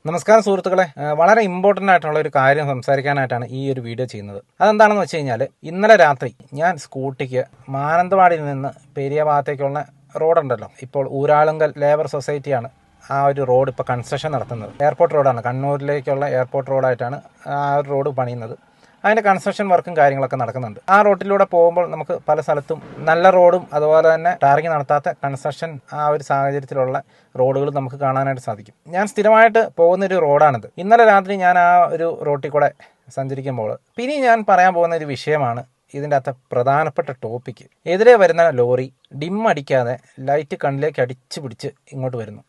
നമസ്കാരം സുഹൃത്തുക്കളെ, വളരെ ഇമ്പോർട്ടൻ്റ് ആയിട്ടുള്ള ഒരു കാര്യം സംസാരിക്കാനായിട്ടാണ് ഈ ഒരു വീഡിയോ ചെയ്യുന്നത്. അതെന്താണെന്ന് വെച്ച് കഴിഞ്ഞാൽ, ഇന്നലെ രാത്രി ഞാൻ സ്കൂട്ടിക്ക് മാനന്തവാടിയിൽ നിന്ന് പെരിയ ഭാഗത്തേക്കുള്ള റോഡുണ്ടല്ലോ, ഇപ്പോൾ ഊരാളുങ്കൽ ലേബർ സൊസൈറ്റിയാണ് ആ ഒരു റോഡ് ഇപ്പോൾ കൺസ്ട്രക്ഷൻ നടത്തുന്നത്. എയർപോർട്ട് റോഡാണ്, കണ്ണൂരിലേക്കുള്ള എയർപോർട്ട് റോഡായിട്ടാണ് ആ ഒരു റോഡ് പണിയുന്നത്. അതിൻ്റെ കൺസ്ട്രക്ഷൻ വർക്കും കാര്യങ്ങളൊക്കെ നടക്കുന്നുണ്ട്. ആ റോഡിലൂടെ പോകുമ്പോൾ നമുക്ക് പല സ്ഥലത്തും നല്ല റോഡും അതുപോലെ തന്നെ ടാറിങ് നടത്താത്ത കൺസ്ട്രക്ഷൻ ആ ഒരു സാഹചര്യത്തിലുള്ള റോഡുകൾ നമുക്ക് കാണാനായിട്ട് സാധിക്കും. ഞാൻ സ്ഥിരമായിട്ട് പോകുന്നൊരു റോഡാണിത്. ഇന്നലെ രാത്രി ഞാൻ ആ ഒരു റോഡിൽ കൂടെ സഞ്ചരിക്കുമ്പോൾ പിന്നെ ഞാൻ പറയാൻ പോകുന്ന ഒരു വിഷയമാണ് ഇതിൻ്റെ അകത്ത് പ്രധാനപ്പെട്ട ടോപ്പിക്ക്. എതിരെ വരുന്ന ലോറി ഡിം അടിക്കാതെ ലൈറ്റ് കണ്ണിലേക്ക് അടിച്ചു പിടിച്ച് ഇങ്ങോട്ട് വരുന്നു.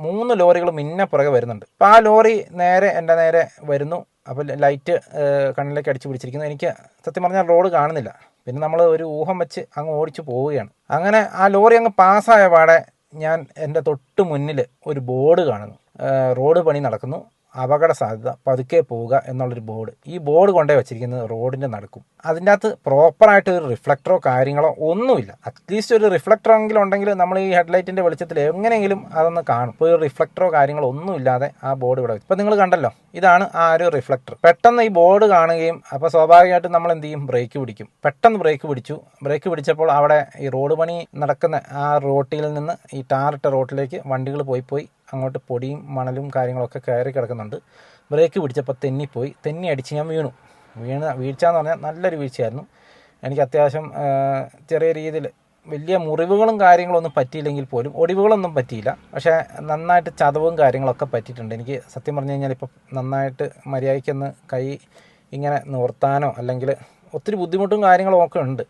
മൂന്ന് ലോറികൾ മിന്നെ പുറകെ വരുന്നുണ്ട്. അപ്പോൾ ആ ലോറി എൻ്റെ നേരെ വരുന്നു. അപ്പോൾ ലൈറ്റ് കണ്ണിലേക്ക് അടിച്ചു പിടിച്ചിരിക്കുന്നു. എനിക്ക് സത്യം പറഞ്ഞാൽ റോഡ് കാണുന്നില്ല. പിന്നെ നമ്മൾ ഒരു ഊഹം വെച്ച് അങ്ങ് ഓടിച്ചു പോവുകയാണ്. അങ്ങനെ ആ ലോറി അങ്ങ് പാസ്സായ പാടെ ഞാൻ എൻ്റെ തൊട്ട് മുന്നിൽ ഒരു ബോർഡ് കാണുന്നു. റോഡ് പണി നടക്കുന്നു, അപകട സാധ്യത, പതുക്കെ പോവുക എന്നുള്ളൊരു ബോർഡ്. ഈ ബോർഡ് കൊണ്ടേ വെച്ചിരിക്കുന്നത് റോഡിൻ്റെ നടുക്കും. അതിൻ്റെ അകത്ത് പ്രോപ്പറായിട്ട് ഒരു റിഫ്ലക്ടറോ കാര്യങ്ങളോ ഒന്നുമില്ല. അറ്റ്ലീസ്റ്റ് ഒരു റിഫ്ലക്ടർ എങ്കിലും ഉണ്ടെങ്കിൽ നമ്മൾ ഈ ഹെഡ്ലൈറ്റിൻ്റെ വെളിച്ചത്തിൽ എങ്ങനെയെങ്കിലും അതൊന്ന് കാണും. ഇപ്പോൾ ഒരു റിഫ്ലക്ടറോ കാര്യങ്ങളോ ഒന്നും ഇല്ലാതെ ആ ബോർഡ് ഇവിടെ വെച്ചു. ഇപ്പോൾ നിങ്ങൾ കണ്ടല്ലോ, ഇതാണ് ആ ഒരു റിഫ്ലക്ടർ. പെട്ടെന്ന് ഈ ബോർഡ് കാണുകയും അപ്പോൾ സ്വാഭാവികമായിട്ടും നമ്മൾ എന്ത് ചെയ്യും, ബ്രേക്ക് പിടിക്കും. പെട്ടെന്ന് ബ്രേക്ക് പിടിച്ചപ്പോൾ അവിടെ ഈ റോഡ് പണി നടക്കുന്ന ആ റോട്ടിൽ നിന്ന് ഈ ടാറിട്ട റോട്ടിലേക്ക് വണ്ടികൾ പോയി അങ്ങോട്ട് പൊടിയും മണലും കാര്യങ്ങളൊക്കെ കയറി കിടക്കുന്നുണ്ട്. ബ്രേക്ക് പിടിച്ചപ്പോൾ തെന്നി അടിച്ച് ഞാൻ വീഴ്ച എന്ന് പറഞ്ഞാൽ നല്ലൊരു വീഴ്ചയായിരുന്നു. എനിക്ക് അത്യാവശ്യം ചെറിയ രീതിയിൽ വലിയ മുറിവുകളും കാര്യങ്ങളൊന്നും പറ്റിയില്ലെങ്കിൽ പോലും ഒടിവുകളൊന്നും പറ്റിയില്ല. പക്ഷേ നന്നായിട്ട് ചതവും കാര്യങ്ങളൊക്കെ പറ്റിയിട്ടുണ്ട്. എനിക്ക് സത്യം പറഞ്ഞു കഴിഞ്ഞാൽ ഇപ്പം നന്നായിട്ട് മര്യാദയ്ക്കൊന്ന് കൈ ഇങ്ങനെ നിവർത്താനോ അല്ലെങ്കിൽ ഒത്തിരി ബുദ്ധിമുട്ടും കാര്യങ്ങളും ഒക്കെ ഉണ്ട്.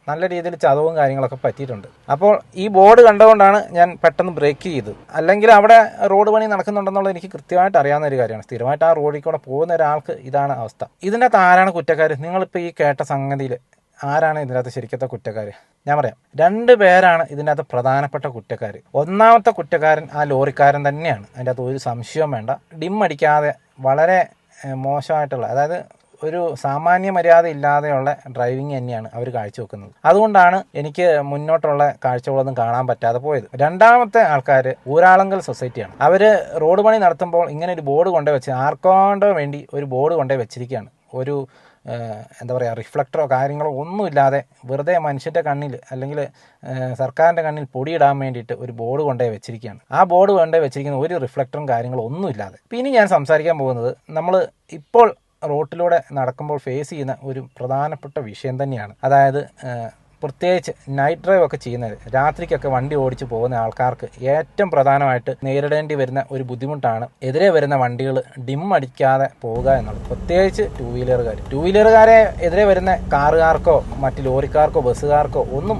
നല്ല രീതിയിൽ ചതവും കാര്യങ്ങളൊക്കെ പറ്റിയിട്ടുണ്ട്. അപ്പോൾ ഈ ബോർഡ് കണ്ടുകൊണ്ടാണ് ഞാൻ പെട്ടെന്ന് ബ്രേക്ക് ചെയ്തത്. അല്ലെങ്കിൽ അവിടെ റോഡ് പണി നടക്കുന്നുണ്ടെന്നുള്ളത് എനിക്ക് കൃത്യമായിട്ട് അറിയാവുന്ന ഒരു കാര്യമാണ്. സ്ഥിരമായിട്ട് ആ റോഡിൽ കൂടെ പോകുന്ന ഒരാൾക്ക് ഇതാണ് അവസ്ഥ. ഇതിൻ്റെ അകത്ത് ആരാണ് കുറ്റക്കാർ? നിങ്ങളിപ്പോൾ ഈ കേട്ട സംഗതിയിൽ ആരാണ് ഇതിൻ്റെ അകത്ത് ശരിക്കത്തെ കുറ്റക്കാർ? ഞാൻ പറയാം, 2 പേരാണ് ഇതിൻ്റെ അകത്ത് പ്രധാനപ്പെട്ട കുറ്റക്കാർ. ഒന്നാമത്തെ കുറ്റക്കാരൻ ആ ലോറിക്കാരൻ തന്നെയാണ്. അതിൻ്റെ അകത്ത് ഒരു സംശയവും വേണ്ട. ഡിം അടിക്കാതെ വളരെ മോശമായിട്ടുള്ള, അതായത് ഒരു സാമാന്യ മര്യാദ ഇല്ലാതെയുള്ള ഡ്രൈവിംഗ് തന്നെയാണ് അവർ കാഴ്ചവെക്കുന്നത്. അതുകൊണ്ടാണ് എനിക്ക് മുന്നോട്ടുള്ള കാഴ്ചകളൊന്നും കാണാൻ പറ്റാതെ പോയത്. രണ്ടാമത്തെ ആൾക്കാർ ഊരാളുങ്കൽ സൊസൈറ്റിയാണ്. അവർ റോഡ് പണി നടത്തുമ്പോൾ ഇങ്ങനെ ഒരു ബോർഡ് കൊണ്ടേ വെച്ച് ആർക്കോണ്ടോ വേണ്ടി ഒരു ബോർഡ് കൊണ്ടേ വെച്ചിരിക്കുകയാണ്. ഒരു എന്താ പറയുക, റിഫ്ലക്ടറോ കാര്യങ്ങളോ ഒന്നുമില്ലാതെ വെറുതെ മനുഷ്യൻ്റെ കണ്ണിൽ അല്ലെങ്കിൽ സർക്കാരിൻ്റെ കണ്ണിൽ പൊടിയിടാൻ വേണ്ടിയിട്ട് ഒരു ബോർഡ് കൊണ്ടേ വെച്ചിരിക്കുകയാണ്. ആ ബോർഡ് കൊണ്ടേ വെച്ചിരിക്കുന്ന ഒരു റിഫ്ലക്ടറും കാര്യങ്ങളും ഒന്നുമില്ലാതെ. പിന്നെ ഞാൻ സംസാരിക്കാൻ പോകുന്നത്, നമ്മൾ ഇപ്പോൾ റോട്ടിലൂടെ നടക്കുമ്പോൾ ഫേസ് ചെയ്യുന്ന ഒരു പ്രധാനപ്പെട്ട വിഷയം തന്നെയാണ്. അതായത് പ്രത്യേകിച്ച് നൈറ്റ് ഡ്രൈവ് ഒക്കെ ചെയ്യുന്നത്, രാത്രിക്കൊക്കെ വണ്ടി ഓടിച്ച് പോകുന്ന ആൾക്കാർക്ക് ഏറ്റവും പ്രധാനമായിട്ട് നേരിടേണ്ടി വരുന്ന ഒരു ബുദ്ധിമുട്ടാണ് എതിരെ വരുന്ന വണ്ടികൾ ഡിം അടിക്കാതെ പോവുക എന്നുള്ളത്. പ്രത്യേകിച്ച് ടൂ വീലറുകാരെ എതിരെ വരുന്ന കാറുകാർക്കോ മറ്റ് ലോറിക്കാർക്കോ ബസ്സുകാർക്കോ ഒന്നും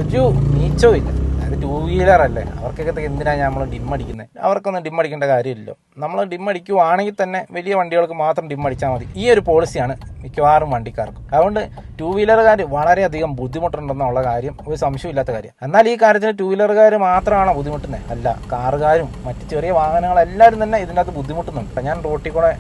ഒരു നീച്ചവും ഇല്ല. അതായത് ടൂ വീലർ അല്ലേ, അവർക്കൊക്കെ എന്തിനാണ് നമ്മൾ ഡിം അടിക്കുന്നത്? അവർക്കൊന്നും ഡിം അടിക്കേണ്ട കാര്യമില്ലല്ലോ. നമ്മൾ ഡിം അടിക്കുവാണെങ്കിൽ തന്നെ വലിയ വണ്ടികൾക്ക് മാത്രം ഡിം അടിച്ചാൽ മതി. ഈ ഒരു പോളിസിയാണ് മിക്കവാറും വണ്ടിക്കാർക്കും. അതുകൊണ്ട് ടൂ വീലറുകാർ വളരെയധികം ബുദ്ധിമുട്ടുണ്ടെന്നുള്ള കാര്യം ഒരു സംശയമില്ലാത്ത കാര്യം. എന്നാൽ ഈ കാര്യത്തിൽ ടൂ വീലറുകാർ മാത്രമാണോ ബുദ്ധിമുട്ടുന്നത്? അല്ല, കാറുകാരും മറ്റ് ചെറിയ വാഹനങ്ങളെല്ലാവരും തന്നെ ഇതിൻ്റെ അകത്ത് ബുദ്ധിമുട്ടുന്നുണ്ട്. ഞാൻ റോട്ടിൽ കൂടെ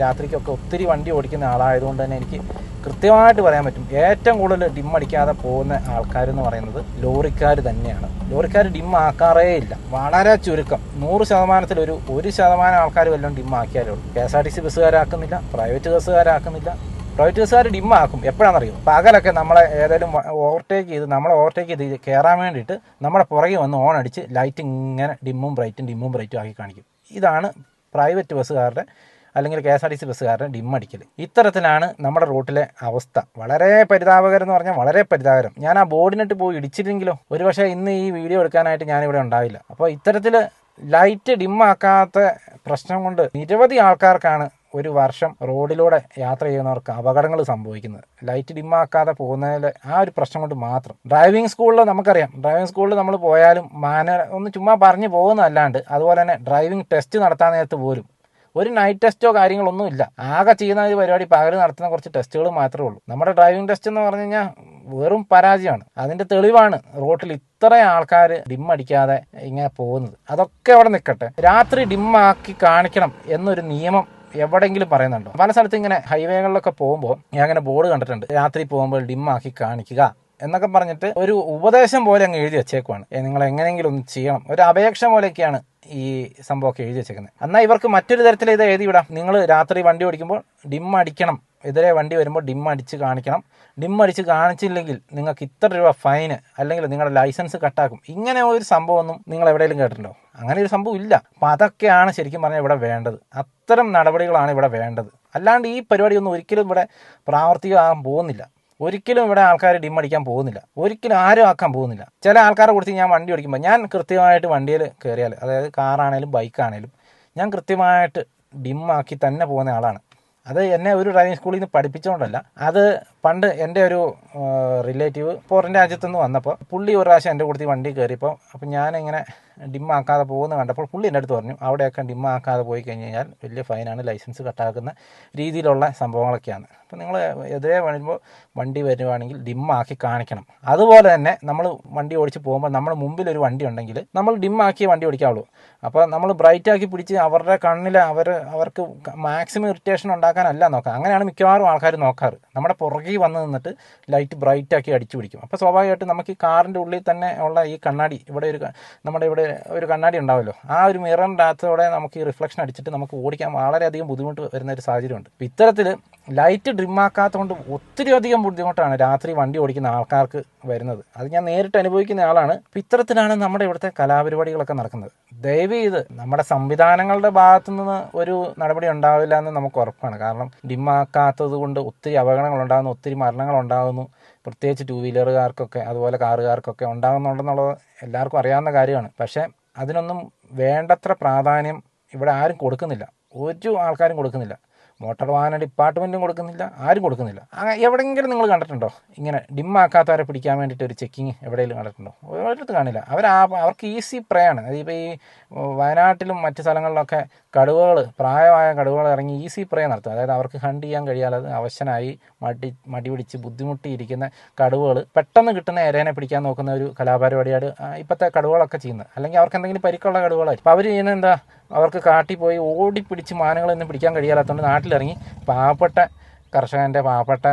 രാത്രിക്കൊക്കെ ഒത്തിരി വണ്ടി ഓടിക്കുന്ന ആളായതുകൊണ്ട് തന്നെ എനിക്ക് കൃത്യമായിട്ട് പറയാൻ പറ്റും, ഏറ്റവും കൂടുതൽ ഡിം അടിക്കാതെ പോകുന്ന ആൾക്കാരെന്ന് പറയുന്നത് ലോറിക്കാർ തന്നെയാണ്. ലോറിക്കാർ ഡിം ആക്കാറേ ഇല്ല, വളരെ ചുരുക്കം. 100% ഒരു 1% ആൾക്കാർ വല്ലതും ഡിം ആക്കിയാലേ ഉള്ളൂ. KSRTC ബസ്സുകാരാക്കുന്നില്ല, പ്രൈവറ്റ് ബസ്സുകാരാക്കുന്നില്ല. പ്രൈവറ്റ് ബസ്സുകാർ ഡിം ആക്കും. എപ്പോഴാണെന്നറിയോ? പകലൊക്കെ നമ്മളെ ഏതായാലും ഓവർടേക്ക് ചെയ്ത് കയറാൻ വേണ്ടിയിട്ട് നമ്മുടെ പുറകെ വന്ന് ഓൺ അടിച്ച് ലൈറ്റ് ഇങ്ങനെ ഡിമ്മും ബ്രൈറ്റും ആക്കി കാണിക്കും. ഇതാണ് പ്രൈവറ്റ് ബസ്സുകാരുടെ അല്ലെങ്കിൽ KSRTC ബസ്സുകാരുടെ ഡിം അടിക്കൽ. ഇത്തരത്തിലാണ് നമ്മുടെ റോട്ടിലെ അവസ്ഥ. വളരെ പരിതാപകരം എന്ന് പറഞ്ഞാൽ വളരെ പരിതാപകരം. ഞാൻ ആ ബോർഡിനിട്ട് പോയി ഇടിച്ചില്ലെങ്കിലോ ഒരുപക്ഷെ ഇന്ന് ഈ വീഡിയോ എടുക്കാനായിട്ട് ഞാനിവിടെ ഉണ്ടാവില്ല. അപ്പോൾ ഇത്തരത്തിൽ ലൈറ്റ് ഡിം ആക്കാത്ത പ്രശ്നം കൊണ്ട് നിരവധി ആൾക്കാർക്കാണ് ഒരു വർഷം റോഡിലൂടെ യാത്ര ചെയ്യുന്നവർക്ക് അപകടങ്ങൾ സംഭവിക്കുന്നത്. ലൈറ്റ് ഡിം ആക്കാതെ പോകുന്നതിൽ ആ ഒരു പ്രശ്നം കൊണ്ട് മാത്രം. ഡ്രൈവിംഗ് സ്കൂളിൽ നമുക്കറിയാം, ഡ്രൈവിംഗ് സ്കൂളിൽ നമ്മൾ പോയാലും ഒന്ന് ചുമ്മാ പറഞ്ഞു പോകുന്നതല്ലാണ്ട്, അതുപോലെ തന്നെ ഡ്രൈവിംഗ് ടെസ്റ്റ് നടത്താൻ നേരത്ത് പോലും ഒരു നൈറ്റ് ടെസ്റ്റോ കാര്യങ്ങളൊന്നും ഇല്ല. ആകെ ചെയ്യുന്ന ഒരു പരിപാടി പകൽ നടത്തുന്ന കുറച്ച് ടെസ്റ്റുകൾ മാത്രമേ ഉള്ളൂ. നമ്മുടെ ഡ്രൈവിംഗ് ടെസ്റ്റ് എന്ന് പറഞ്ഞു കഴിഞ്ഞാൽ വെറും പരാജയമാണ്. അതിൻ്റെ തെളിവാണ് റോട്ടിൽ ഇത്ര ആൾക്കാർ ഡിം അടിക്കാതെ ഇങ്ങനെ പോകുന്നത്. അതൊക്കെ അവിടെ നിൽക്കട്ടെ, രാത്രി ഡിം ആക്കി കാണിക്കണം എന്നൊരു നിയമം എവിടെയെങ്കിലും പറയുന്നുണ്ടോ? പല സ്ഥലത്തും ഇങ്ങനെ ഹൈവേകളിലൊക്കെ പോകുമ്പോൾ ഞാൻ അങ്ങനെ ബോർഡ് കണ്ടിട്ടുണ്ട്, രാത്രി പോകുമ്പോൾ ഡിം ആക്കി കാണിക്കുക എന്നൊക്കെ പറഞ്ഞിട്ട് ഒരു ഉപദേശം പോലെ അങ്ങ് എഴുതി വെച്ചേക്കുവാണ്. നിങ്ങൾ എങ്ങനെയെങ്കിലും ഒന്ന് ചെയ്യണം, ഒരു അപേക്ഷ പോലെയൊക്കെയാണ് ഈ സംഭവമൊക്കെ എഴുതി വെച്ചേക്കുന്നത്. എന്നാൽ ഇവർക്ക് മറ്റൊരു തരത്തിൽ ഇത് എഴുതി വിടാം. നിങ്ങൾ രാത്രി വണ്ടി ഓടിക്കുമ്പോൾ ഡിം അടിക്കണം, എതിരെ വണ്ടി വരുമ്പോൾ ഡിം അടിച്ച് കാണിക്കണം, ഡിം അടിച്ച് കാണിച്ചില്ലെങ്കിൽ നിങ്ങൾക്ക് ഇത്ര രൂപ ഫൈന്, അല്ലെങ്കിൽ നിങ്ങളുടെ ലൈസൻസ് കട്ടാക്കും. ഇങ്ങനെ ഒരു സംഭവമൊന്നും നിങ്ങൾ എവിടെയെങ്കിലും കേട്ടിട്ടുണ്ടോ? അങ്ങനെ ഒരു സംഭവം ഇല്ല. അപ്പം അതൊക്കെയാണ് ശരിക്കും പറഞ്ഞാൽ ഇവിടെ വേണ്ടത്. അത്തരം നടപടികളാണ് ഇവിടെ വേണ്ടത്. അല്ലാണ്ട് ഈ പരിപാടിയൊന്നും ഒരിക്കലും ഇവിടെ പ്രാവർത്തികമാകാൻ പോകുന്നില്ല. ഒരിക്കലും ഇവിടെ ആൾക്കാർ ഡിം അടിക്കാൻ പോകുന്നില്ല, ഒരിക്കലും ആരും ആക്കാൻ പോകുന്നില്ല. ചില ആൾക്കാരെ കൊടുത്ത് ഞാൻ വണ്ടി ഓടിക്കുമ്പോൾ ഞാൻ കൃത്യമായിട്ട് വണ്ടിയിൽ കയറിയാൽ, അതായത് കാറാണേലും ബൈക്കാണേലും ഞാൻ കൃത്യമായിട്ട് ഡിമ്മാക്കി തന്നെ പോകുന്ന ആളാണ്. അത് എന്നെ ഒരു ഡ്രൈവിംഗ് സ്കൂളിൽ നിന്ന് പഠിപ്പിച്ചുകൊണ്ടല്ല, അത് പണ്ട് എൻ്റെ ഒരു റിലേറ്റീവ് പുറം രാജ്യത്തുനിന്ന് വന്നപ്പോൾ പുള്ളി ഒരു പ്രാവശ്യം എൻ്റെ കൂട്ടത്തിൽ വണ്ടി കയറിയപ്പോൾ അപ്പം ഞാനിങ്ങനെ ഡിമ്മാക്കാതെ പോകുന്ന കണ്ടപ്പോൾ പുള്ളി എൻ്റെ അടുത്ത് പറഞ്ഞു, അവിടെയൊക്കെ ഡിമ്മാക്കാതെ പോയി കഴിഞ്ഞ് കഴിഞ്ഞാൽ വലിയ ഫൈനാണ്, ലൈസൻസ് കട്ടാക്കുന്ന രീതിയിലുള്ള സംഭവങ്ങളൊക്കെയാണ്. അപ്പം നിങ്ങൾ എതിരെ വരുമ്പോൾ വണ്ടി വരുവാണെങ്കിൽ ഡിമ്മാക്കി കാണിക്കണം. അതുപോലെ തന്നെ നമ്മൾ വണ്ടി ഓടിച്ച് പോകുമ്പോൾ നമ്മുടെ മുമ്പിലൊരു വണ്ടി ഉണ്ടെങ്കിൽ നമ്മൾ ഡിമ്മാക്കി വണ്ടി ഓടിക്കാവുള്ളൂ. അപ്പോൾ നമ്മൾ ബ്രൈറ്റാക്കി പിടിച്ച് അവരുടെ കണ്ണിൽ അവർക്ക് മാക്സിമം ഇറിറ്റേഷൻ ഉണ്ടാക്കാനല്ല നോക്കാം. അങ്ങനെയാണ് മിക്കവാറും ആൾക്കാർ നോക്കാറ്. നമ്മുടെ പുറകിൽ വന്ന് നിന്നിട്ട് ലൈറ്റ് ബ്രൈറ്റാക്കി അടിച്ചു പിടിക്കും. അപ്പോൾ സ്വാഭാവികമായിട്ടും നമുക്ക് ഈ കാറിൻ്റെ ഉള്ളിൽ തന്നെ ഉള്ള ഈ കണ്ണാടി, നമ്മുടെ ഇവിടെ ഒരു കണ്ണാടി ഉണ്ടാവുമല്ലോ, ആ ഒരു മിററിൻ്റെ അകത്തോടെ നമുക്ക് ഈ റിഫ്ലക്ഷൻ അടിച്ചിട്ട് നമുക്ക് ഓടിക്കാൻ വളരെയധികം ബുദ്ധിമുട്ട് വരുന്ന ഒരു സാഹചര്യമുണ്ട്. അപ്പോൾ ഇത്തരത്തിൽ ലൈറ്റ് ഡ്രിമ്മാക്കാത്തതുകൊണ്ട് ഒത്തിരി അധികം ബുദ്ധിമുട്ടാണ് രാത്രി വണ്ടി ഓടിക്കുന്ന ആൾക്കാർക്ക് വരുന്നത്. അത് ഞാൻ നേരിട്ട് അനുഭവിക്കുന്ന ആളാണ്. അപ്പം ഇത്തരത്തിലാണ് നമ്മുടെ ഇവിടുത്തെ കലാപരിപാടികളൊക്കെ നടക്കുന്നത്. ദയവ് ചെയ്ത് നമ്മുടെ സംവിധാനങ്ങളുടെ ഭാഗത്തു നിന്ന് ഒരു നടപടി ഉണ്ടാവില്ല എന്ന് നമുക്ക് ഉറപ്പാണ്. കാരണം ഡിമ്മാക്കാത്തത് കൊണ്ട് ഒത്തിരി അപകടങ്ങൾ ഉണ്ടാകുന്നു, ഒത്തിരി മരണങ്ങൾ ഉണ്ടാകുന്നു. പ്രത്യേകിച്ച് ടൂ വീലറുകാർക്കൊക്കെ അതുപോലെ കാറുകാർക്കൊക്കെ ഉണ്ടാകുന്നുണ്ടെന്നുള്ളത് എല്ലാവർക്കും അറിയാവുന്ന കാര്യമാണ്. പക്ഷേ അതിനൊന്നും വേണ്ടത്ര പ്രാധാന്യം ഇവിടെ ആരും കൊടുക്കുന്നില്ല, ഒരു ആൾക്കാരും കൊടുക്കുന്നില്ല. മോട്ടോർ വാഹന ഡിപ്പാർട്ട്മെൻറ്റും കൊടുക്കുന്നില്ല, ആരും കൊടുക്കുന്നില്ല. എവിടെയെങ്കിലും നിങ്ങൾ കണ്ടിട്ടുണ്ടോ ഇങ്ങനെ ഡിമ്മാക്കാത്തവരെ പിടിക്കാൻ വേണ്ടിയിട്ട് ഒരു ചെക്കിങ് എവിടെയെങ്കിലും കണ്ടിട്ടുണ്ടോ? ഒരിടത്ത് കാണില്ല. അവർക്ക് ഈസി പ്രയാണ്. അതിപ്പോൾ ഈ വയനാട്ടിലും മറ്റ് സ്ഥലങ്ങളിലൊക്കെ പ്രായമായ കടുവകൾ ഇറങ്ങി ഈസി പ്രേ നടത്തും. അതായത് അവർക്ക് ഹണ്ട് ചെയ്യാൻ കഴിയാതെ അവശനായി മടി പിടിച്ച് ബുദ്ധിമുട്ടിയിരിക്കുന്ന കടുവകൾ പെട്ടെന്ന് കിട്ടുന്ന ഇരേനെ പിടിക്കാൻ നോക്കുന്ന ഒരു കലാപരിപാടിയാണ് ഇപ്പോഴത്തെ കടുവകളൊക്കെ ചെയ്യുന്നത്. അല്ലെങ്കിൽ അവർക്ക് എന്തെങ്കിലും പരിക്കുള്ള കടുവകളായിരിക്കും. അപ്പോൾ അവർ ചെയ്യുന്നത് എന്താ, അവർക്ക് കാട്ടിൽ പോയി ഓടിപ്പിടിച്ച് മാനുകളൊന്നും പിടിക്കാൻ കഴിയാത്തതുകൊണ്ട് നാട്ടിലിറങ്ങി പാവപ്പെട്ട കർഷകൻ്റെ പാവപ്പെട്ട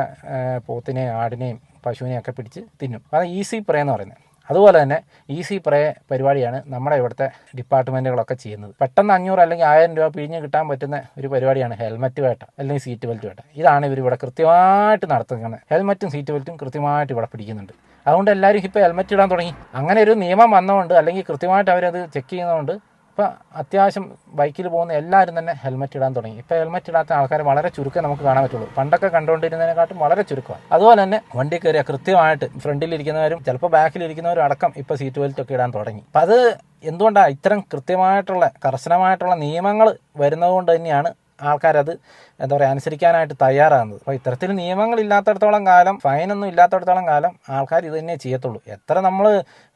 പോത്തിനെയും ആടിനെയും പശുവിനെയൊക്കെ പിടിച്ച് തിന്നും. അത് ഈസി പ്രേ എന്ന് പറയുന്നത്. അതുപോലെ തന്നെ ഈസി പ്രേ പരിപാടിയാണ് നമ്മുടെ ഇവിടുത്തെ ഡിപ്പാർട്ട്മെൻറ്റുകളൊക്കെ ചെയ്യുന്നത്. പെട്ടെന്ന് 500 അല്ലെങ്കിൽ 1000 രൂപ പിഴിഞ്ഞ് കിട്ടാൻ പറ്റുന്ന ഒരു പരിപാടിയാണ് ഹെൽമറ്റ് വേട്ട അല്ലെങ്കിൽ സീറ്റ് ബെൽറ്റ് വേട്ട. ഇതാണ് ഇവരിവിടെ കൃത്യമായിട്ട് നടത്തുന്നത്. ഹെൽമറ്റും സീറ്റ് ബെൽറ്റും കൃത്യമായിട്ട് ഇവിടെ പിടിക്കുന്നുണ്ട്. അതുകൊണ്ട് എല്ലാവരും ഇപ്പോൾ ഹെൽമറ്റ് ഇടാൻ തുടങ്ങി. അങ്ങനെ ഒരു നിയമം വന്നതുകൊണ്ട്, അല്ലെങ്കിൽ കൃത്യമായിട്ട് അവരത് ചെക്ക് ചെയ്യുന്നതുകൊണ്ട് ഇപ്പോൾ അത്യാവശ്യം ബൈക്കിൽ പോകുന്ന എല്ലാവരും തന്നെ ഹെൽമറ്റ് ഇടാൻ തുടങ്ങി. ഇപ്പോൾ ഹെൽമറ്റ് ഇടാത്ത ആൾക്കാർ വളരെ ചുരുക്കം നമുക്ക് കാണാൻ പറ്റുള്ളൂ. പണ്ടൊക്കെ കണ്ടുകൊണ്ടിരുന്നതിനെക്കാട്ടും വളരെ ചുരുക്കമാണ്. അതുപോലെ തന്നെ വണ്ടി കയറിയാൽ കൃത്യമായിട്ട് ഫ്രണ്ടിലിരിക്കുന്നവരും ചിലപ്പോൾ ബാക്കിലിരിക്കുന്നവരും അടക്കം ഇപ്പോൾ സീറ്റ് ബെൽറ്റ് ഒക്കെ ഇടാൻ തുടങ്ങി. അപ്പം അത് എന്തുകൊണ്ടാണ് ഇത്തരം കൃത്യമായിട്ടുള്ള കർശനമായിട്ടുള്ള നിയമങ്ങൾ വരുന്നതുകൊണ്ട് തന്നെയാണ് ആൾക്കാരത് അനുസരിക്കാനായിട്ട് തയ്യാറാകുന്നത്. അപ്പോൾ ഇത്തരത്തിൽ നിയമങ്ങൾ ഇല്ലാത്തടത്തോളം കാലം, ഫൈനൊന്നും ഇല്ലാത്തടത്തോളം കാലം ആൾക്കാർ ഇത് തന്നെ ചെയ്യത്തുള്ളൂ. എത്ര നമ്മൾ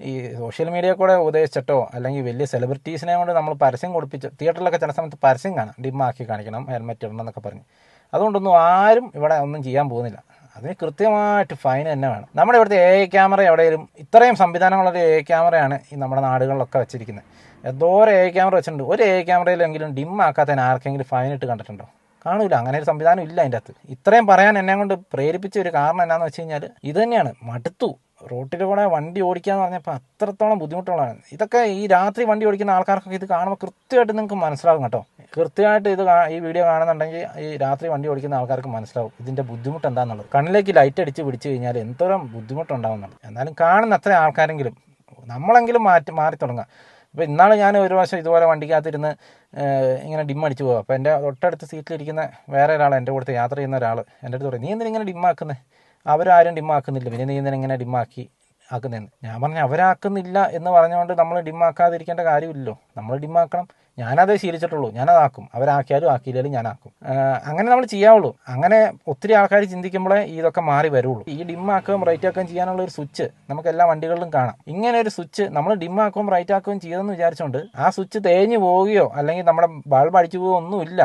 ഈ സോഷ്യൽ മീഡിയ കൂടെ ഉപദേശിച്ചിട്ടോ അല്ലെങ്കിൽ വലിയ സെലിബ്രിറ്റീസിനെ കൊണ്ട് നമ്മൾ പരസ്യം കൊടുപ്പിച്ച്, തിയേറ്ററിലൊക്കെ ചില സമയത്ത് പരസ്യം കാണാം, ഡിമ്മാക്കി കാണിക്കണം, ഹെൽമെറ്റ് ഇടണം എന്നൊക്കെ പറഞ്ഞ്. അതുകൊണ്ടൊന്നും ആരും ഇവിടെ ഒന്നും ചെയ്യാൻ പോകുന്നില്ല. അതിന് കൃത്യമായിട്ട് ഫൈൻ തന്നെ വേണം. നമ്മുടെ ഇവിടുത്തെ AI ക്യാമറ എവിടെയും ഇത്രയും സംവിധാനങ്ങളുള്ള AI ക്യാമറയാണ് ഈ നമ്മുടെ നാടുകളിലൊക്കെ വെച്ചിരിക്കുന്നത്. എന്തോരം AI ക്യാമറ വെച്ചിട്ടുണ്ട്. ഒരു AI ക്യാമറയിലെങ്കിലും ഡിമ്മാക്കാത്തതിന് ആർക്കെങ്കിലും ഫൈൻ ഇട്ട് കണ്ടിട്ടുണ്ടോ? കാണൂല. അങ്ങനെ ഒരു സംവിധാനം ഇല്ല അതിൻ്റെ അകത്ത്. ഇത്രയും പറയാൻ എന്നെ കൊണ്ട് പ്രേരിപ്പിച്ച ഒരു കാരണം എന്താണെന്ന് വെച്ച് കഴിഞ്ഞാൽ ഇത് തന്നെയാണ്. മടുത്തു. റോട്ടിൽ കൂടെ വണ്ടി ഓടിക്കുക എന്ന് പറഞ്ഞപ്പോൾ അത്രത്തോളം ബുദ്ധിമുട്ടുള്ളതാണ്. ഇതൊക്കെ ഈ രാത്രി വണ്ടി ഓടിക്കുന്ന ആൾക്കാർക്കൊക്കെ ഇത് കാണുമ്പോൾ കൃത്യമായിട്ട് നിങ്ങൾക്ക് മനസ്സിലാവും കേട്ടോ. കൃത്യമായിട്ട് ഈ വീഡിയോ കാണുന്നുണ്ടെങ്കിൽ ഈ രാത്രി വണ്ടി ഓടിക്കുന്ന ആൾക്കാർക്ക് മനസ്സിലാവും ഇതിൻ്റെ ബുദ്ധിമുട്ട് എന്താണെന്നുള്ളത്. കണ്ണിലേക്ക് ലൈറ്റ് അടിച്ച് പിടിച്ചു കഴിഞ്ഞാൽ എന്തോരം ബുദ്ധിമുട്ടുണ്ടാവുന്നുണ്ട്. എന്നാലും കാണുന്ന അത്ര ആൾക്കാരെങ്കിലും നമ്മളെങ്കിലും മാറി തുടങ്ങുക. ഇപ്പോൾ ഇന്നാൾ ഞാൻ ഒരു പ്രാവശ്യം ഇതുപോലെ വണ്ടിക്കകത്തിരുന്ന് ഇങ്ങനെ ഡിമ്മടിച്ച് പോകുക. അപ്പോൾ എൻ്റെ തൊട്ടടുത്ത് സീറ്റിലിരിക്കുന്ന വേറെ ഒരാൾ, എൻ്റെ കൂടെ യാത്ര ചെയ്യുന്ന ഒരാൾ എൻ്റെ അടുത്ത് പറയും, നീ എന്തിനാ ഇങ്ങനെ ഡിമ്മാക്കുന്നത്? അവരാരും ഡിമ്മാക്കുന്നില്ല, പിന്നെ നീ എന്തിനാ ഇങ്ങനെ ഡിമ്മാക്കി ആക്കുന്നതെന്ന്. ഞാൻ പറഞ്ഞു, അവരാക്കുന്നില്ല എന്ന് പറഞ്ഞുകൊണ്ട് നമ്മൾ ഡിമ്മാക്കാതിരിക്കേണ്ട കാര്യമില്ലല്ലോ. നമ്മൾ ഡിമ്മാക്കണം. ഞാനതേ ശീലിച്ചിട്ടുള്ളൂ. ഞാനതാക്കും. അവരാക്കിയാലും ആക്കിയില്ലാലും ഞാനാക്കും. അങ്ങനെ നമ്മൾ ചെയ്യാവുള്ളൂ. അങ്ങനെ ഒത്തിരി ആൾക്കാർ ചിന്തിക്കുമ്പോഴേ ഇതൊക്കെ മാറി വരുള്ളൂ. ഈ ഡിമ്മാക്കുകയും റൈറ്റ് ആക്കുകയും ചെയ്യാനുള്ള ഒരു സ്വിച്ച് നമുക്ക് എല്ലാ വണ്ടികളിലും കാണാം. ഇങ്ങനെ ഒരു സ്വിച്ച് നമ്മൾ ഡിമ്മാക്കുകയും റൈറ്റ് ആക്കുകയും ചെയ്തെന്ന് വിചാരിച്ചുകൊണ്ട് ആ സ്വിച്ച് തേഞ്ഞു പോവുകയോ അല്ലെങ്കിൽ നമ്മുടെ ബൾബ് അടിച്ചു പോവുകയോ ഒന്നുമില്ല.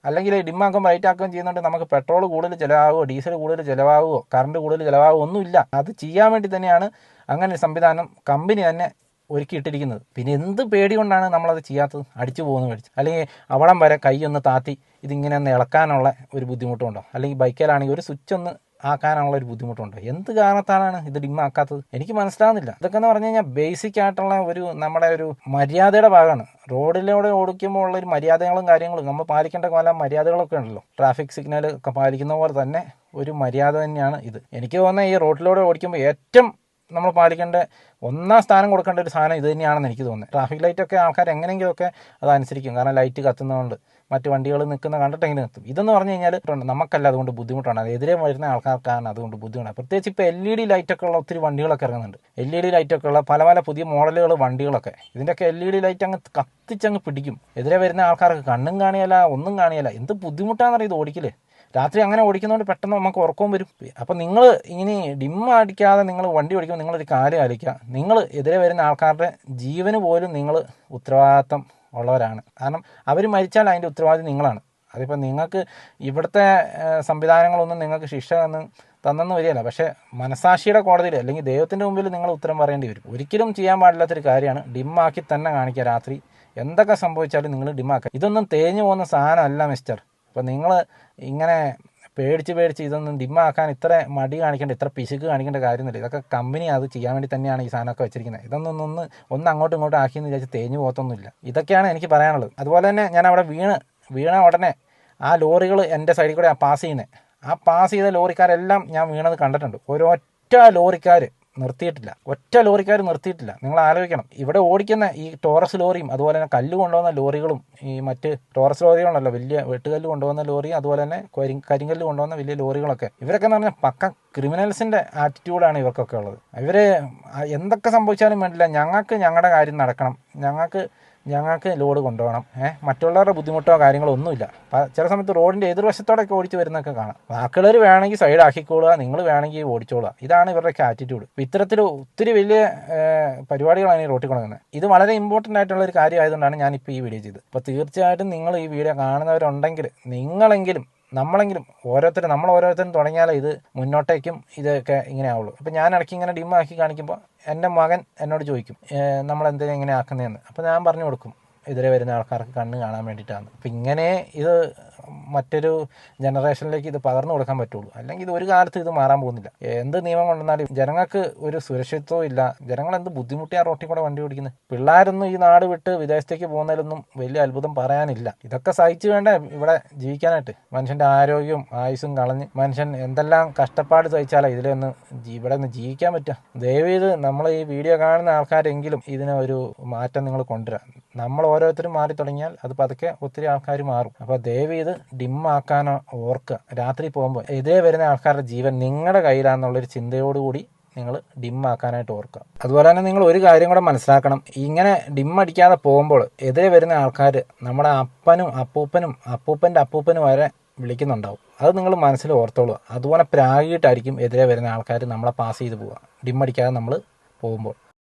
അല്ലെങ്കിൽ ഡിമ്മാക്കുകയും റൈറ്റ് ആക്കുകയും ചെയ്യുന്നുണ്ട് നമുക്ക് പെട്രോൾ കൂടുതൽ ചിലവാകുമോ, ഡീസൽ കൂടുതൽ ചിലവാകുമോ, കറണ്ട് കൂടുതൽ ചിലവാകുമോ ഒന്നുമില്ല. അത് ചെയ്യാൻ വേണ്ടി തന്നെയാണ് അങ്ങനെ ഒരു സംവിധാനം കമ്പനി തന്നെ ഒരുക്കിയിട്ടിരിക്കുന്നത്. പിന്നെ എന്ത് പേടി കൊണ്ടാണ് നമ്മളത് ചെയ്യാത്തത്? അടിച്ചു പോകുന്നു മേടിച്ച്, അല്ലെങ്കിൽ അവിടം വരെ കൈ ഒന്ന് താത്തി ഇതിങ്ങനെ ഒന്ന് ഇളക്കാനുള്ള ഒരു ബുദ്ധിമുട്ടുണ്ടോ? അല്ലെങ്കിൽ ബൈക്കിലാണെങ്കിൽ ഒരു സ്വിച്ച് ഒന്ന് ആക്കാനുള്ള ഒരു ബുദ്ധിമുട്ടുണ്ട്. എന്ത് കാരണത്താലാണ് ഇത് ഡിം ആക്കാത്തത് എനിക്ക് മനസ്സിലാകുന്നില്ല. ഇതൊക്കെ എന്ന് പറഞ്ഞു കഴിഞ്ഞാൽ ബേസിക് ആയിട്ടുള്ള ഒരു നമ്മുടെ ഒരു മര്യാദയുടെ ഭാഗമാണ്. റോഡിലൂടെ ഓടിക്കുമ്പോൾ ഉള്ള ഒരു മര്യാദകളും കാര്യങ്ങളും നമ്മൾ പാലിക്കേണ്ട പല മര്യാദകളൊക്കെ ഉണ്ടല്ലോ. ട്രാഫിക് സിഗ്നൽ ഒക്കെ പാലിക്കുന്ന പോലെ തന്നെ ഒരു മര്യാദ തന്നെയാണ് ഇത്. എനിക്ക് തോന്നുന്നത് ഈ റോഡിലൂടെ ഓടിക്കുമ്പോൾ ഏറ്റവും നമ്മൾ പാലിക്കേണ്ട ഒന്നാം സ്ഥാനം കൊടുക്കേണ്ട ഒരു സാധനം ഇത് തന്നെയാണെന്ന് എനിക്ക് തോന്നുന്നത്. ട്രാഫിക് ലൈറ്റൊക്കെ ആൾക്കാർ എങ്ങനെയെങ്കിലുമൊക്കെ അതനുസരിക്കും. കാരണം ലൈറ്റ് കത്തുന്നതുകൊണ്ട് മറ്റ് വണ്ടികൾ നിൽക്കുന്ന കണ്ടിട്ടെങ്കിലും നിർത്തും. ഇതെന്ന് പറഞ്ഞു കഴിഞ്ഞാൽ നമുക്കല്ല അതുകൊണ്ട് ബുദ്ധിമുട്ടാണ്, അത് എതിരെ വരുന്ന ആൾക്കാർക്കാണ് അതുകൊണ്ട് ബുദ്ധിമുട്ടാണ്. പ്രത്യേകിച്ച് ഇപ്പോൾ LED ലൈറ്റൊക്കെ ഉള്ള ഒത്തിരി വണ്ടികളൊക്കെ ഇറങ്ങുന്നുണ്ട്. LED ലൈറ്റൊക്കെ ഉള്ള പല പല പുതിയ മോഡലുകൾ വണ്ടികളൊക്കെ, ഇതിൻ്റെയൊക്കെ LED ലൈറ്റ് അങ്ങ് കത്തിച്ചങ്ങ് പിടിക്കും. എതിരെ വരുന്ന ആൾക്കാർക്ക് കണ്ണും കാണിയല്ല ഒന്നും കാണിയല്ല. എന്ത് ബുദ്ധിമുട്ടാണെന്നറിയാം ഇത് ഓടിക്കില്ലേ. രാത്രി അങ്ങനെ ഓടിക്കുന്നതുകൊണ്ട് പെട്ടെന്ന് നമുക്ക് ഉറക്കവും വരും. അപ്പം നിങ്ങൾ ഇനി ഡിം അടിക്കാതെ നിങ്ങൾ വണ്ടി ഓടിക്കുമ്പോൾ നിങ്ങളൊരു കാര്യം ആലോചിക്കുക, നിങ്ങൾ എതിരെ വരുന്ന ആൾക്കാരുടെ ജീവന് പോലും നിങ്ങൾ ഉത്തരവാദിത്തം ഉള്ളവരാണ്. കാരണം അവർ മരിച്ചാൽ അതിൻ്റെ ഉത്തരവാദിത്വം നിങ്ങളാണ്. അതിപ്പോൾ നിങ്ങൾക്ക് ഇവിടുത്തെ സംവിധാനങ്ങളൊന്നും നിങ്ങൾക്ക് ശിക്ഷ തന്നെന്ന് വരികയല്ല, പക്ഷേ മനസാക്ഷിയുടെ കോടതിയിൽ അല്ലെങ്കിൽ ദൈവത്തിൻ്റെ മുമ്പിൽ നിങ്ങൾ ഉത്തരം പറയേണ്ടി വരും. ഒരിക്കലും ചെയ്യാൻ പാടില്ലാത്തൊരു കാര്യമാണ് ഡിമ്മാക്കി തന്നെ കാണിക്കുക. രാത്രി എന്തൊക്കെ സംഭവിച്ചാലും നിങ്ങൾ ഡിമ്മാക്കുക. ഇതൊന്നും തേഞ്ഞു പോകുന്ന സാധനമല്ല മിസ്റ്റർ. അപ്പോൾ നിങ്ങൾ ഇങ്ങനെ പേടിച്ച് ഇതൊന്നും ഡിമ്മാക്കാൻ ഇത്ര മടി കാണിക്കേണ്ട, ഇത്ര പിശുക്ക് കാണിക്കേണ്ട കാര്യമൊന്നുമില്ല. ഇതൊക്കെ കമ്പനി അത് ചെയ്യാൻ വേണ്ടി തന്നെയാണ് ഈ സാധനമൊക്കെ വെച്ചിരിക്കുന്നത്. ഇതൊന്നും ഒന്ന് അങ്ങോട്ടും ഇങ്ങോട്ടും ആക്കിയെന്ന് വിചാരിച്ച് തേഞ്ഞു പോകത്തൊന്നുമില്ല. ഇതൊക്കെയാണ് എനിക്ക് പറയാനുള്ളത്. അതുപോലെ തന്നെ ഞാൻ അവിടെ വീണ ഉടനെ ആ ലോറികൾ എൻ്റെ സൈഡിൽ കൂടെ പാസ് ചെയ്യുന്നത്, ആ പാസ് ചെയ്ത ലോറിക്കാരെല്ലാം ഞാൻ വീണത് കണ്ടിട്ടുണ്ട്. ഒരൊറ്റ ലോറിക്കാർ നിർത്തിയിട്ടില്ല. നിങ്ങൾ ആലോചിക്കണം, ഇവിടെ ഓടിക്കുന്ന ഈ ടോറസ് ലോറിയും അതുപോലെ തന്നെ കല്ല് കൊണ്ടുപോകുന്ന ലോറികളും, ഈ മറ്റ് ടോറസ് ലോറികളുണ്ടല്ലോ, വലിയ വെട്ടുകല്ല് കൊണ്ടുപോകുന്ന ലോറിയും അതുപോലെ തന്നെ കരിങ്കല്ല് കൊണ്ടുപോകുന്ന വലിയ ലോറികളൊക്കെ, ഇവരൊക്കെ എന്ന് പറഞ്ഞാൽ പക്ക ക്രിമിനൽസിൻ്റെ ആറ്റിറ്റ്യൂഡാണ് ഇവർക്കൊക്കെ ഉള്ളത്. ഇവർ എന്തൊക്കെ സംഭവിച്ചാലും വേണ്ടില്ല, ഞങ്ങൾക്ക് ഞങ്ങളുടെ കാര്യം നടക്കണം, ഞങ്ങൾക്ക് ലോഡ് കൊണ്ടുപോകണം, മറ്റുള്ളവരുടെ ബുദ്ധിമുട്ടോ കാര്യങ്ങളോ ഒന്നുമില്ല. ചില സമയത്ത് റോഡിൻ്റെ എതിർവശത്തോടൊക്കെ ഓടിച്ച് വരുന്നതൊക്കെ കാണാം. ബാക്കിയുള്ളവർ വേണമെങ്കിൽ സൈഡ് ആക്കിക്കോളുക, നിങ്ങൾ വേണമെങ്കിൽ ഓടിച്ചോളുക. ഇതാണ് ഇവരുടെയൊക്കെ ആറ്റിറ്റ്യൂഡ്. ഇത്തരത്തിൽ ഒത്തിരി വലിയ പരിപാടികളാണ് ഈ റോട്ടിൽ കൊണ്ടുവന്നത്. ഇത് വളരെ ഇമ്പോർട്ടൻ്റ് ആയിട്ടുള്ള ഒരു കാര്യമായതുകൊണ്ടാണ് ഞാനിപ്പോൾ ഈ വീഡിയോ ചെയ്തത്. അപ്പോൾ തീർച്ചയായിട്ടും നിങ്ങൾ ഈ വീഡിയോ കാണുന്നവരുണ്ടെങ്കിൽ നമ്മളെങ്കിലും നമ്മൾ ഓരോരുത്തരും തുടങ്ങിയാലേ ഇത് മുന്നോട്ടേക്കും ഇതൊക്കെ ഇങ്ങനെ ആവുള്ളൂ. അപ്പോൾ ഞാൻ ഇടയ്ക്ക് ഇങ്ങനെ ഡിമ്മാക്കി കാണിക്കുമ്പോൾ എൻ്റെ മകൻ എന്നോട് ചോദിക്കും നമ്മളെന്തിനാ ഇങ്ങനെ ആക്കുന്നതെന്ന്. അപ്പോൾ ഞാൻ പറഞ്ഞു കൊടുക്കും, എതിരെ വരുന്ന ആൾക്കാർക്ക് കണ്ണ് കാണാൻ വേണ്ടിയിട്ടാണ്. അപ്പം ഇങ്ങനെ ഇത് മറ്റൊരു ജനറേഷനിലേക്ക് ഇത് പകർന്നു കൊടുക്കാൻ പറ്റുള്ളൂ. അല്ലെങ്കിൽ ഇത് ഒരു കാലത്ത് ഇത് മാറാൻ പോകുന്നില്ല. എന്ത് നിയമം കൊണ്ടുവന്നാലും ജനങ്ങൾക്ക് ഒരു സുരക്ഷിതത്വവും ഇല്ല. ജനങ്ങൾ എന്ത് ബുദ്ധിമുട്ടിയാണ് റോട്ടിൽ കൂടെ വണ്ടി ഓടിക്കുന്നത്. പിള്ളേരൊന്നും ഈ നാട് വിട്ട് വിദേശത്തേക്ക് പോകുന്നതിലൊന്നും വലിയ അത്ഭുതം പറയാനില്ല. ഇതൊക്കെ സഹിച്ചു വേണ്ടേ ഇവിടെ ജീവിക്കാനായിട്ട്. മനുഷ്യൻ്റെ ആരോഗ്യവും ആയുസ്സും കളഞ്ഞ് മനുഷ്യൻ എന്തെല്ലാം കഷ്ടപ്പാട് സഹിച്ചാലേ ഇവിടെ ഒന്ന് ജീവിക്കാൻ പറ്റുക. ദയവേത് നമ്മൾ ഈ വീഡിയോ കാണുന്ന ആൾക്കാരെങ്കിലും ഇതിന് ഒരു മാറ്റം നിങ്ങൾ കൊണ്ടുവരാം. നമ്മൾ ഓരോരുത്തരും മാറി തുടങ്ങിയാൽ അത് പതുക്കെ ഒത്തിരി ആൾക്കാർ മാറും. അപ്പോൾ ദയവേത് ഡിമ്മാക്കാനോ ഓർക്കുക. രാത്രി പോകുമ്പോൾ എതിരെ വരുന്ന ആൾക്കാരുടെ ജീവൻ നിങ്ങളുടെ കയ്യിലാണെന്നുള്ളൊരു ചിന്തയോടുകൂടി നിങ്ങൾ ഡിമ്മാക്കാനായിട്ട് ഓർക്കുക. അതുപോലെ തന്നെ നിങ്ങൾ ഒരു കാര്യം കൂടെ മനസ്സിലാക്കണം, ഇങ്ങനെ ഡിമ്മടിക്കാതെ പോകുമ്പോൾ എതിരെ വരുന്ന ആൾക്കാർ നമ്മുടെ അപ്പൂപ്പൻ്റെ അപ്പൂപ്പനും വരെ വിളിക്കുന്നുണ്ടാവും. അത് നിങ്ങൾ മനസ്സിൽ ഓർത്തോളുക. അതുപോലെ പ്രാഗിയിട്ടായിരിക്കും എതിരെ വരുന്ന ആൾക്കാർ നമ്മളെ പാസ് ചെയ്ത് പോവുക ഡിമ്മടിക്കാതെ നമ്മൾ പോകുമ്പോൾ.